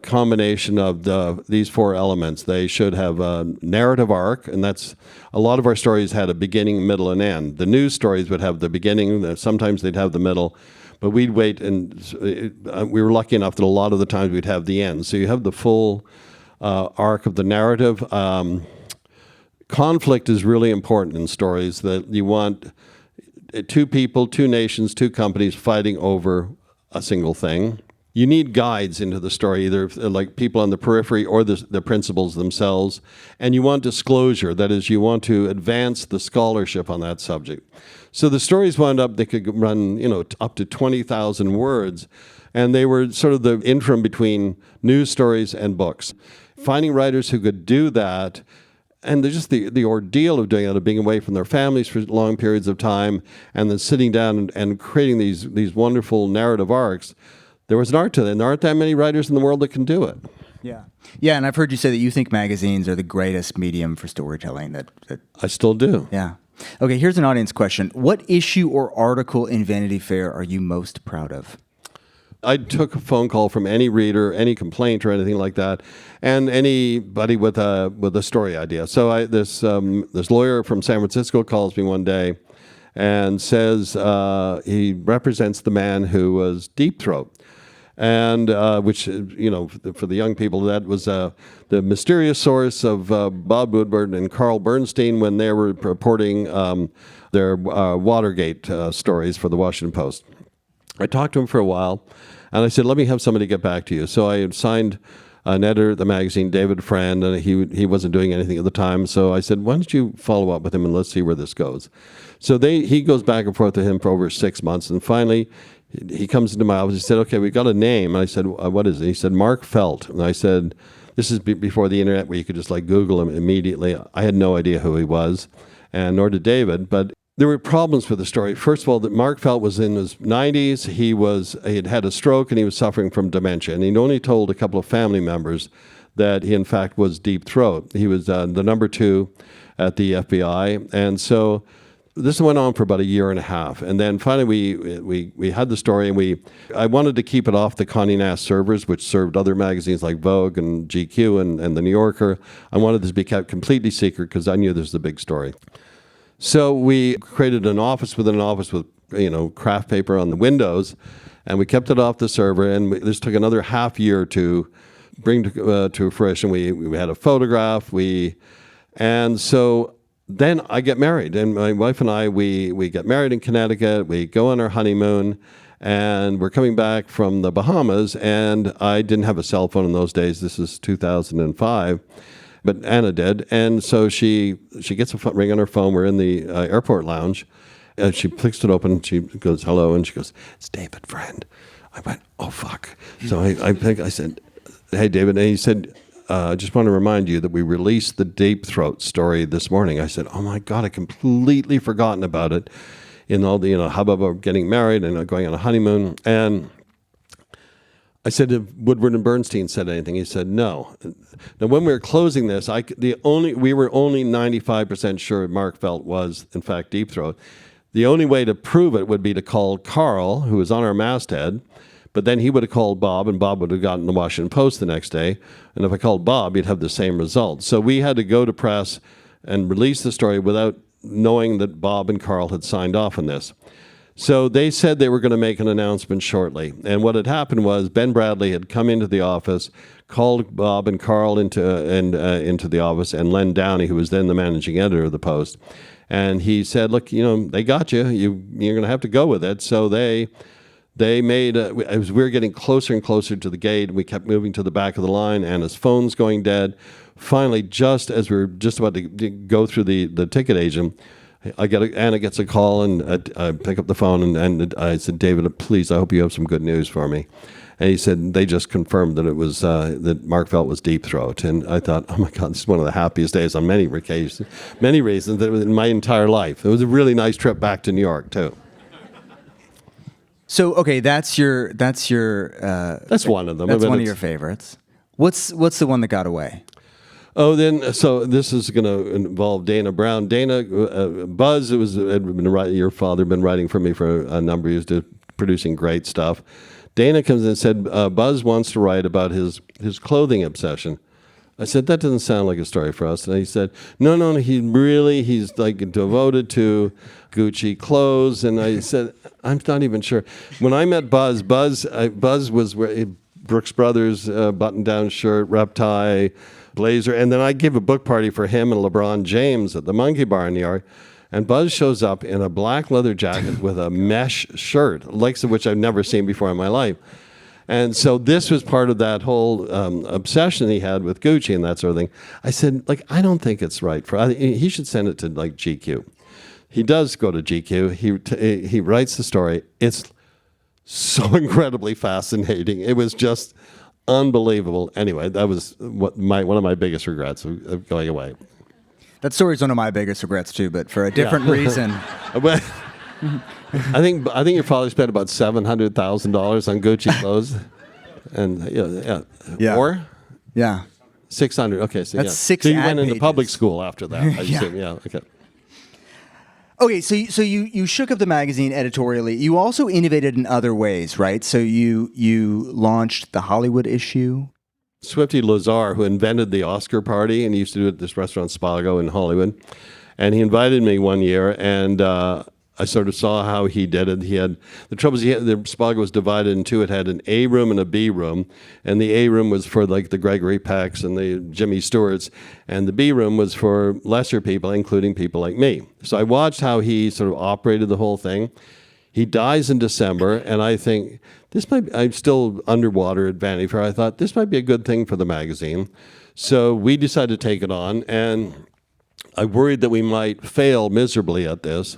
combination of these 4 elements. They should have a narrative arc, and that's a lot of our stories had a beginning, middle, and end. The news stories would have the beginning, sometimes they'd have the middle, but we'd wait, and we were lucky enough that a lot of the times we'd have the end. So you have the full arc of the narrative. Conflict is really important in stories, that you want 2 people, 2 nations, 2 companies fighting over a single thing. You need guides into the story, either like people on the periphery or the principals themselves. And you want disclosure. That is, you want to advance the scholarship on that subject. So the stories wound up, they could run, up to 20,000 words. And they were sort of the interim between news stories and books. Finding writers who could do that, and just the ordeal of doing it, of being away from their families for long periods of time, and then sitting down and creating these wonderful narrative arcs. There was an art to that, and there aren't that many writers in the world that can do it. Yeah, and I've heard you say that you think magazines are the greatest medium for storytelling. That I still do. Yeah. Okay, here's an audience question. What issue or article in Vanity Fair are you most proud of? I took a phone call from any reader, any complaint or anything like that, and anybody with a story idea. So this lawyer from San Francisco calls me one day and says he represents the man who was Deep Throat. And which, for the young people, that was the mysterious source of Bob Woodward and Carl Bernstein when they were reporting their Watergate stories for the Washington Post. I talked to him for a while, and I said, let me have somebody get back to you. So I had signed an editor of the magazine, David Frand, and he wasn't doing anything at the time. So I said, why don't you follow up with him and let's see where this goes. So he goes back and forth with him for over 6 months, and finally he comes into my office. He said, okay, we got a name. And I said, what is it? He said, Mark Felt. And I said, this is before the internet where you could just Google him immediately. I had no idea who he was, and nor did David. But there were problems with the story. First of all, that Mark Felt was in his 90s. He had had a stroke, and he was suffering from dementia. And he'd only told a couple of family members that he, in fact, was Deep Throat. He was the number 2 at the FBI. And so this went on for about 1.5 years, and then finally we had the story, and I wanted to keep it off the Condé Nast servers, which served other magazines like Vogue and GQ and the New Yorker. I wanted this to be kept completely secret because I knew this was a big story. So we created an office within an office with craft paper on the windows, and we kept it off the server. And this took another half year to bring to fruition. We had a photograph. And so. Then I get married, and my wife and I, we get married in Connecticut. We go on our honeymoon, and we're coming back from the Bahamas, and I didn't have a cell phone in those days. This is 2005, but Anna did. And so she gets a ring on her phone. We're in the airport lounge, and she clicks it open, and she goes, hello, and she goes, it's David Friend. I went, oh, fuck. So I said, hey, David, and he said, I just want to remind you that we released the Deep Throat story this morning. I said, oh my God, I completely forgotten about it in all the hubbub of getting married and going on a honeymoon. And I said, have Woodward and Bernstein said anything? He said, no. Now, when we were closing this, we were only 95% sure Mark Felt was, in fact, Deep Throat. The only way to prove it would be to call Carl, who was on our masthead, but then he would have called Bob, and Bob would have gotten the Washington Post the next day. And if I called Bob, he'd have the same result. So we had to go to press and release the story without knowing that Bob and Carl had signed off on this. So they said they were going to make an announcement shortly. And what had happened was Ben Bradley had come into the office, called Bob and Carl into the office, and Len Downey, who was then the managing editor of the Post. And he said, look, they got you. You're going to have to go with it. So they made, as we were getting closer and closer to the gate, we kept moving to the back of the line, and his phone's going dead. Finally, just as we were just about to go through the ticket agent, Anna gets a call, and I pick up the phone, and I said, David, please, I hope you have some good news for me. And he said, they just confirmed that it was, that Mark Felt was Deep Throat. And I thought, oh my God, this is one of the happiest days on many occasions, many reasons, that in my entire life. It was a really nice trip back to New York, too. So, okay, that's one of them. That's one of your favorites. What's the one that got away? Oh, so this is going to involve Dana Brown. Dana, Buzz, your father had been writing for me for a number of years, producing great stuff. Dana comes in and said, Buzz wants to write about his clothing obsession. I said, that doesn't sound like a story for us. And he said, no, he's like devoted to Gucci clothes. And I said, I'm not even sure. When I met Buzz was wearing Brooks Brothers button-down shirt, rep tie, blazer. And then I gave a book party for him and LeBron James at the Monkey Bar in New York. And Buzz shows up in a black leather jacket with a mesh shirt, likes of which I've never seen before in my life. And so this was part of that whole obsession he had with Gucci and that sort of thing. I said, I don't think it's right. He should send it to GQ. He does go to GQ. He writes the story. It's so incredibly fascinating. It was just unbelievable. Anyway, that was one of my biggest regrets of going away. That story's one of my biggest regrets too, but for a different reason. But I think your father spent about $700,000 on Gucci clothes, and more. Yeah, 600. Okay, so that's 6. So you went into public school after that. I yeah. assume. Yeah. Okay. Okay, so you shook up the magazine editorially. You also innovated in other ways, right? So you launched the Hollywood issue. Swifty Lazar, who invented the Oscar party, and he used to do it at this restaurant Spago in Hollywood, and he invited me one year, and I sort of saw how he did it. The trouble is the Spago was divided in two. It had an A room and a B room, and the A room was for like the Gregory Pecks and the Jimmy Stewarts, and the B room was for lesser people, including people like me. So I watched how he sort of operated the whole thing. He dies in December, and I think I'm still underwater at Vanity Fair. I thought this might be a good thing for the magazine. So we decided to take it on, and I worried that we might fail miserably at this.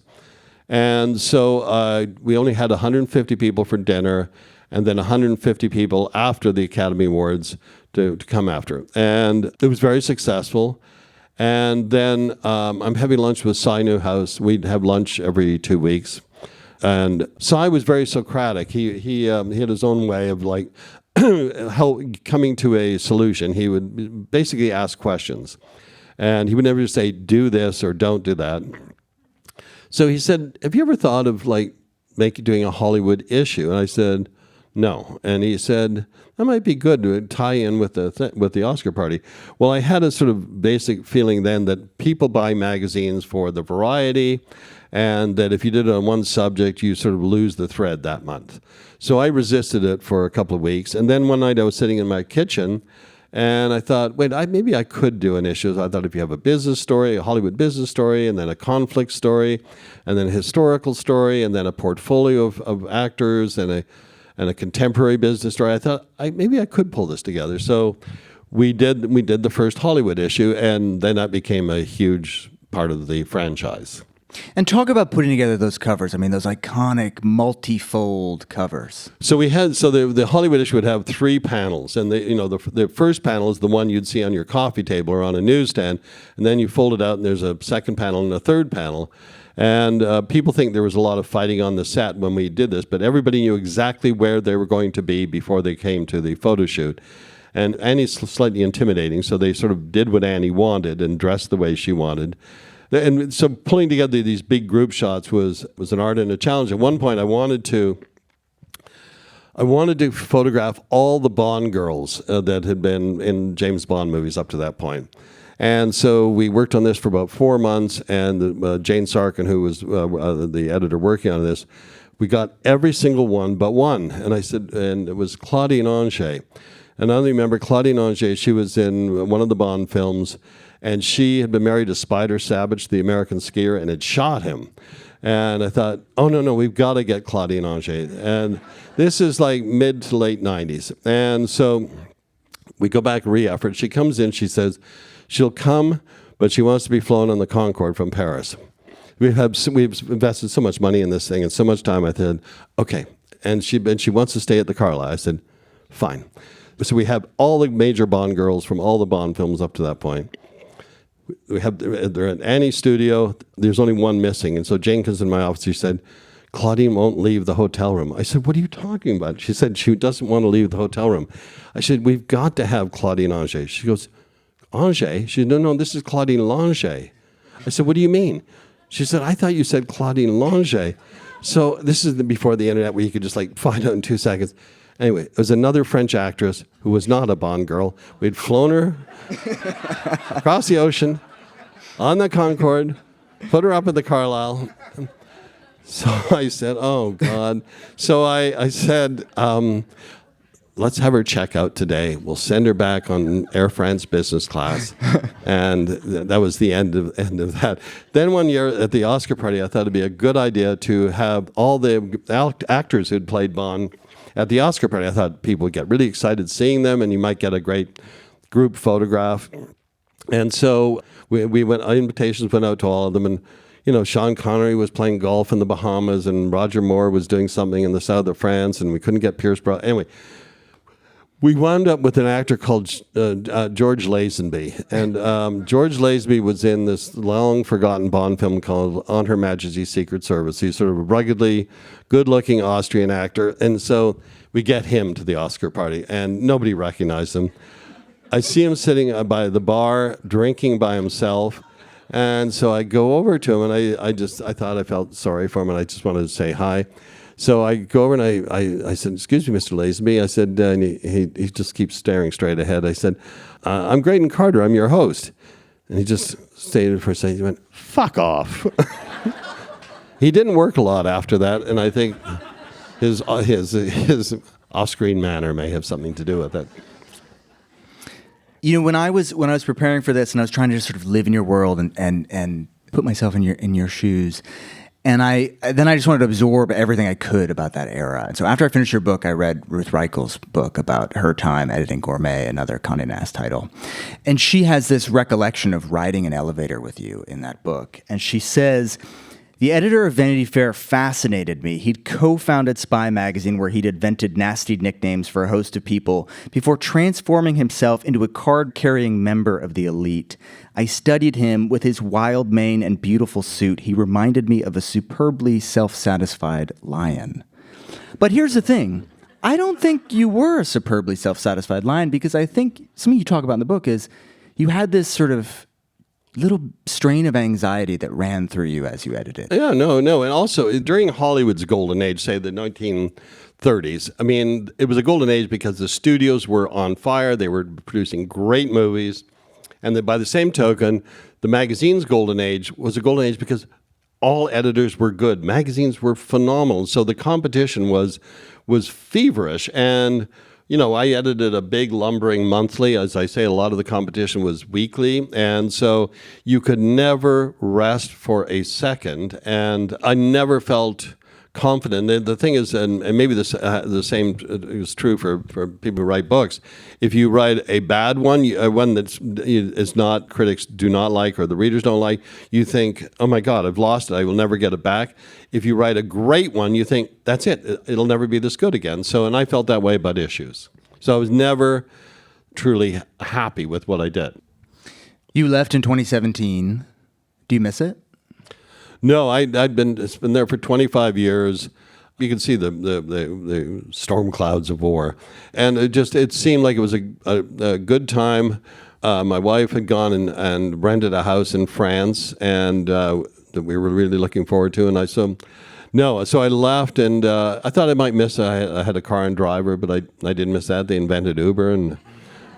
And so we only had 150 people for dinner, and then 150 people after the Academy Awards to come after. And it was very successful. And then I'm having lunch with Cy Newhouse. We'd have lunch every 2 weeks. And Cy was very Socratic. He had his own way of coming to a solution. He would basically ask questions, and he would never say do this or don't do that. So he said, "Have you ever thought of doing a Hollywood issue?" And I said, "No." And he said, "That might be good to tie in with the Oscar party." Well, I had a sort of basic feeling then that people buy magazines for the variety, and that if you did it on one subject, you sort of lose the thread that month. So I resisted it for a couple of weeks. And then one night I was sitting in my kitchen, and I thought, maybe I could do an issue. So I thought if you have a business story, a Hollywood business story, and then a conflict story, and then a historical story, and then a portfolio of actors, and a contemporary business story, I thought maybe I could pull this together. So we did the first Hollywood issue, and then that became a huge part of the franchise. And talk about putting together those covers. I mean, those iconic multi-fold covers. So the Hollywood issue would have 3 panels, and the first panel is the one you'd see on your coffee table or on a newsstand, and then you fold it out, and there's a second panel and a third panel. And people think there was a lot of fighting on the set when we did this, but everybody knew exactly where they were going to be before they came to the photo shoot. And Annie's slightly intimidating, so they sort of did what Annie wanted and dressed the way she wanted. And so pulling together these big group shots was an art and a challenge. At one point, I wanted to photograph all the Bond girls that had been in James Bond movies up to that point. And so we worked on this for about 4 months, and Jane Sarkin, who was the editor working on this, we got every single one but one. And I said, and it was Claudine Auger. And I remember Claudine Auger, she was in one of the Bond films, and she had been married to Spider Savage, the American skier, and had shot him. And I thought, oh, no, we've got to get Claudine Auger. And this is like mid to late 90s. And so we go back re-effort. She comes in, she says she'll come, but she wants to be flown on the Concorde from Paris. We've invested so much money in this thing and so much time. I said, okay. And she wants to stay at the Carlyle. I said, fine. So we have all the major Bond girls from all the Bond films up to that point. They're at Annie's studio. There's only one missing. And so Jane comes in my office. She said, Claudine won't leave the hotel room. I said, what are you talking about? She said she doesn't want to leave the hotel room. I said, we've got to have Claudine Auger. She goes, Auger? She said, no, this is Claudine Lange. I said, what do you mean? She said, I thought you said Claudine Lange. So this is before the internet where you could just find out in 2 seconds. Anyway, it was another French actress who was not a Bond girl. We'd flown her across the ocean on the Concorde, put her up at the Carlyle. So I said, oh, God. So I said, let's have her check out today. We'll send her back on Air France business class. And that was the end of that. Then one year at the Oscar party, I thought it'd be a good idea to have all the actors who'd played Bond at the Oscar party. I thought people would get really excited seeing them, and you might get a great group photograph. And so we went. Invitations went out to all of them, and Sean Connery was playing golf in the Bahamas, and Roger Moore was doing something in the south of France, and we couldn't get Pierce Brosnan. Anyway, we wound up with an actor called George Lazenby, and George Lazenby was in this long-forgotten Bond film called On Her Majesty's Secret Service. He's sort of a ruggedly good-looking Austrian actor, and so we get him to the Oscar party, and nobody recognized him. I see him sitting by the bar, drinking by himself, and so I go over to him, and I thought I felt sorry for him, and I just wanted to say hi. So I go over and I said, excuse me, Mr. Lazenby. I said, and he just keeps staring straight ahead. I said, I'm Graydon Carter. I'm your host. And he just stayed for a second. He went, fuck off. He didn't work a lot after that, and I think his off-screen manner may have something to do with it. When I was preparing for this, and I was trying to just sort of live in your world and put myself in your shoes. And then I just wanted to absorb everything I could about that era. And so after I finished your book, I read Ruth Reichel's book about her time editing Gourmet, another Condé Nast title. And she has this recollection of riding an elevator with you in that book. And she says, the editor of Vanity Fair fascinated me. He'd co-founded Spy magazine, where he'd invented nasty nicknames for a host of people before transforming himself into a card-carrying member of the elite. I studied him. With his wild mane and beautiful suit, he reminded me of a superbly self-satisfied lion. But here's the thing. I don't think you were a superbly self-satisfied lion, because I think something you talk about in the book is you had this sort of little strain of anxiety that ran through you as you edited. Yeah, no. And also, during Hollywood's golden age, say the 1930s, I mean, it was a golden age because the studios were on fire. They were producing great movies. And then by the same token, the magazine's golden age was a golden age because all editors were good. Magazines were phenomenal. So the competition was feverish. And I edited a big lumbering monthly. As I say, a lot of the competition was weekly. And so you could never rest for a second. And I never felt confident. The thing is, and maybe the same is true for people who write books. If you write a bad one, one that is not, critics do not like or the readers don't like, you think, oh my God, I've lost it. I will never get it back. If you write a great one, you think, that's it. It'll never be this good again. So, and I felt that way about issues. So I was never truly happy with what I did. You left in 2017. Do you miss it? No, it's been there for 25 years. You can see the storm clouds of war. And it seemed like it was a good time. My wife had gone and rented a house in France, and that we were really looking forward to. And so I left, and I thought I might miss it. I had a car and driver, but I didn't miss that. They invented Uber, and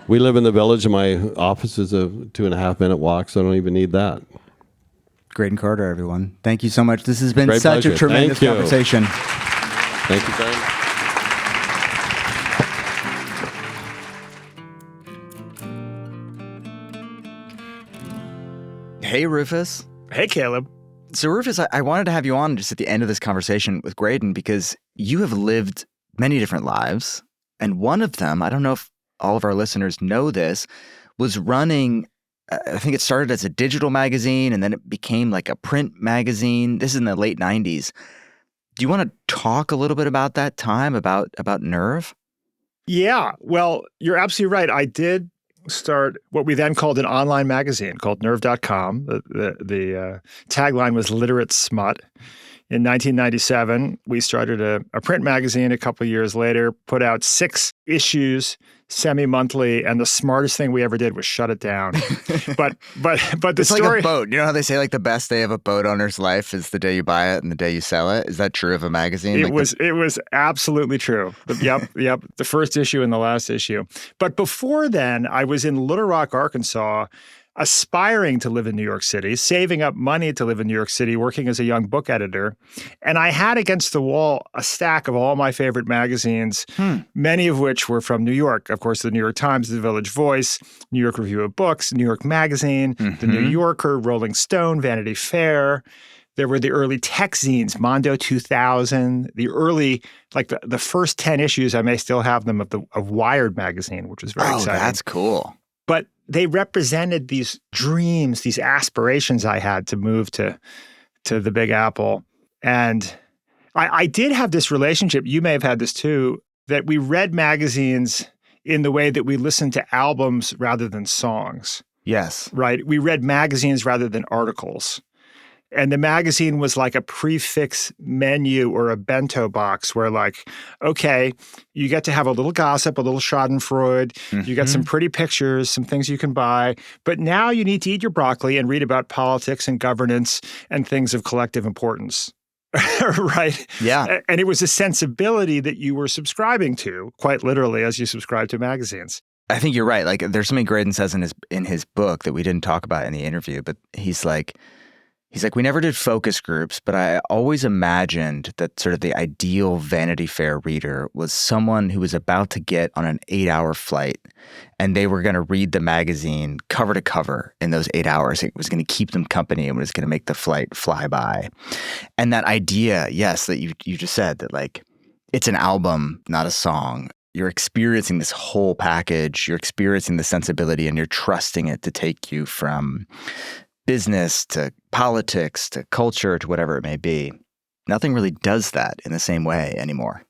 we live in the village, and my office is a 2.5-minute walk, so I don't even need that. Graydon Carter, everyone. Thank you so much. This has been Great such pleasure. a tremendous Thank you. conversation. Thank you very much. Hey, Rufus. Hey, Caleb. So, Rufus, I wanted to have you on just at the end of this conversation with Graydon because you have lived many different lives. And one of them, I don't know if all of our listeners know this, was running, I think it started as a digital magazine and then it became like a print magazine. This is in the late 90s. Do you want to talk a little bit about that time, about Nerve? Yeah, well, you're absolutely right. I did start what we then called an online magazine called nerve.com. The tagline was Literate Smut. In 1997, we started a print magazine. A couple of years later, put out 6 issues semi-monthly, and the smartest thing we ever did was shut it down. But the It's story, like a boat. You know how they say like the best day of a boat owner's life is the day you buy it and the day you sell it? Is that true of a magazine? It was absolutely true. Yep. The first issue and the last issue. But before then, I was in Little Rock, Arkansas, aspiring to live in New York City, saving up money to live in New York City, working as a young book editor. And I had against the wall a stack of all my favorite magazines, many of which were from New York. Of course, the New York Times, the Village Voice, New York Review of Books, New York Magazine, the New Yorker, Rolling Stone, Vanity Fair. There were the early tech zines, Mondo 2000, the early, like the first 10 issues, I may still have them, of Wired magazine, which was very exciting. Oh, that's cool. But they represented these dreams, these aspirations I had to move to the Big Apple. And I did have this relationship, you may have had this too, that we read magazines in the way that we listened to albums rather than songs. Yes. Right? We read magazines rather than articles. And the magazine was like a prefix menu or a bento box where like, okay, you get to have a little gossip, a little schadenfreude, you got some pretty pictures, some things you can buy, but now you need to eat your broccoli and read about politics and governance and things of collective importance. Right? Yeah. And it was a sensibility that you were subscribing to, quite literally, as you subscribe to magazines. I think you're right. Like there's something Graydon says in his book that we didn't talk about in the interview, but he's like, we never did focus groups, but I always imagined that sort of the ideal Vanity Fair reader was someone who was about to get on an 8-hour flight and they were going to read the magazine cover to cover in those 8 hours. It was going to keep them company and was going to make the flight fly by. And that idea, yes, that you just said, that like it's an album, not a song. You're experiencing this whole package. You're experiencing the sensibility and you're trusting it to take you from business to politics to culture to whatever it may be. Nothing really does that in the same way anymore.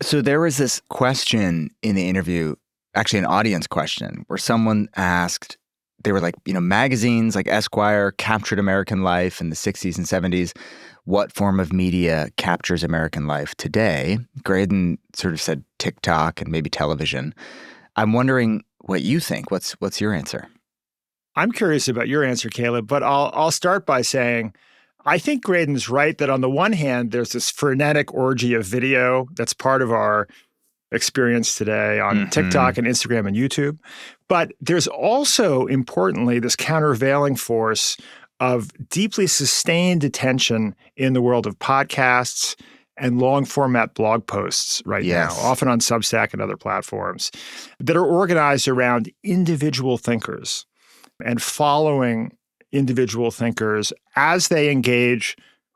So there was this question in the interview, actually an audience question, where someone asked, they were like, magazines like Esquire captured American life in the 60s and 70s. What form of media captures American life today? Graydon sort of said TikTok and maybe television. I'm wondering what you think. What's your answer? I'm curious about your answer, Caleb, but I'll start by saying I think Graydon's right that on the one hand, there's this frenetic orgy of video that's part of our experience today on TikTok and Instagram and YouTube. But there's also, importantly, this countervailing force of deeply sustained attention in the world of podcasts and long format blog posts now, often on Substack and other platforms, that are organized around individual thinkers and following individual thinkers as they engage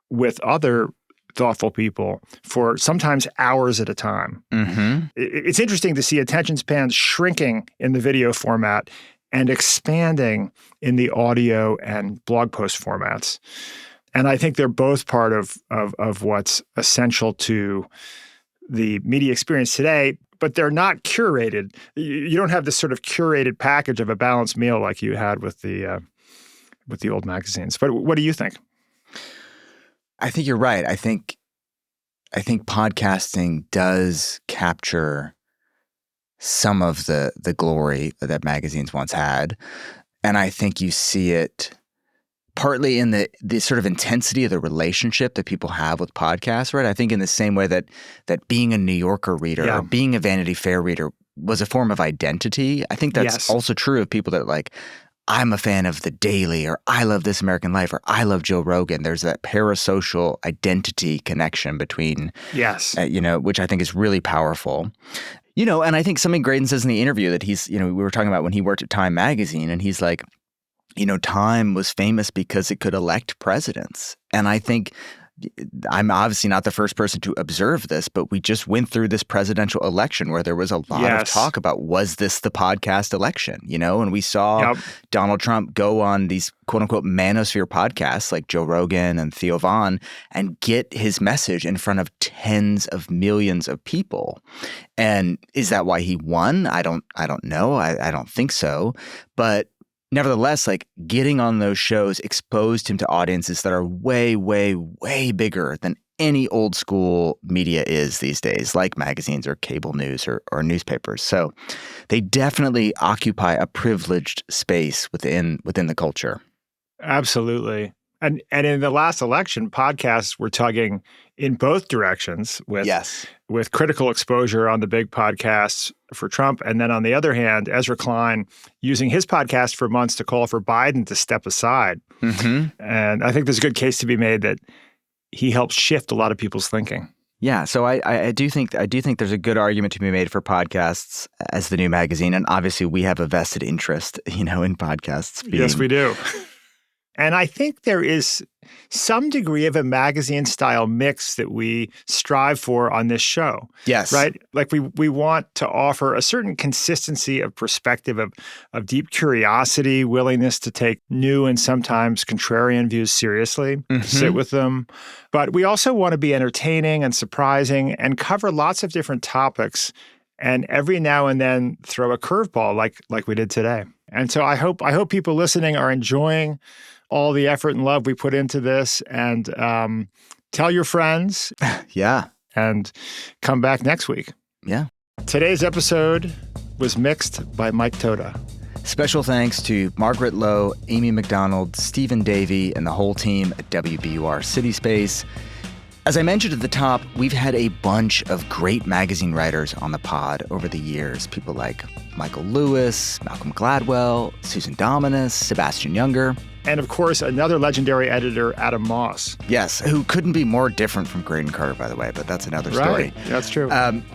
with other thoughtful people for sometimes hours at a time. Mm-hmm. It's interesting to see attention spans shrinking in the video format and expanding in the audio and blog post formats. And I think they're both part of what's essential to the media experience today, but they're not curated. You don't have this sort of curated package of a balanced meal like you had with the old magazines. But what do you think? I think you're right. I think podcasting does capture some of the glory that magazines once had. And I think you see it partly in the sort of intensity of the relationship that people have with podcasts, right? I think in the same way that being a New Yorker reader or being a Vanity Fair reader was a form of identity. I think that's also true of people that are like, I'm a fan of The Daily, or I love This American Life, or I love Joe Rogan. There's that parasocial identity connection between, which I think is really powerful. And I think something Graydon says in the interview that he's, we were talking about when he worked at Time magazine, and he's like, Time was famous because it could elect presidents. And I think I'm obviously not the first person to observe this, but we just went through this presidential election where there was a lot of talk about, was this the podcast election? And we saw Donald Trump go on these quote unquote manosphere podcasts like Joe Rogan and Theo Von and get his message in front of tens of millions of people. And is that why he won? I don't know. I don't think so. But nevertheless, like getting on those shows exposed him to audiences that are way, way, way bigger than any old school media is these days, like magazines or cable news or newspapers. So they definitely occupy a privileged space within the culture. Absolutely. And in the last election, podcasts were tugging in both directions with critical exposure on the big podcasts for Trump. And then on the other hand, Ezra Klein using his podcast for months to call for Biden to step aside. Mm-hmm. And I think there's a good case to be made that he helped shift a lot of people's thinking. Yeah, so I do think there's a good argument to be made for podcasts as the new magazine. And obviously we have a vested interest, in podcasts. Yes, we do. And I think there is some degree of a magazine-style mix that we strive for on this show. Yes. Right? Like we want to offer a certain consistency of perspective, of deep curiosity, willingness to take new and sometimes contrarian views seriously, sit with them. But we also want to be entertaining and surprising and cover lots of different topics, and every now and then throw a curveball like we did today. And so I hope people listening are enjoying all the effort and love we put into this, and tell your friends. Yeah. And come back next week. Yeah. Today's episode was mixed by Mike Toda. Special thanks to Margaret Lowe, Amy McDonald, Stephen Davey, and the whole team at WBUR Cityspace. As I mentioned at the top, we've had a bunch of great magazine writers on the pod over the years. People like Michael Lewis, Malcolm Gladwell, Susan Dominus, Sebastian Junger. And of course, another legendary editor, Adam Moss. Yes, who couldn't be more different from Graydon Carter, by the way, but that's another story. Right, that's true.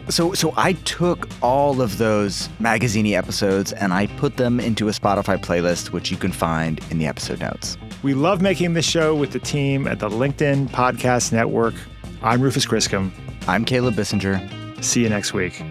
So I took all of those magazine-y episodes and I put them into a Spotify playlist, which you can find in the episode notes. We love making this show with the team at the LinkedIn Podcast Network. I'm Rufus Griscom. I'm Caleb Bissinger. See you next week.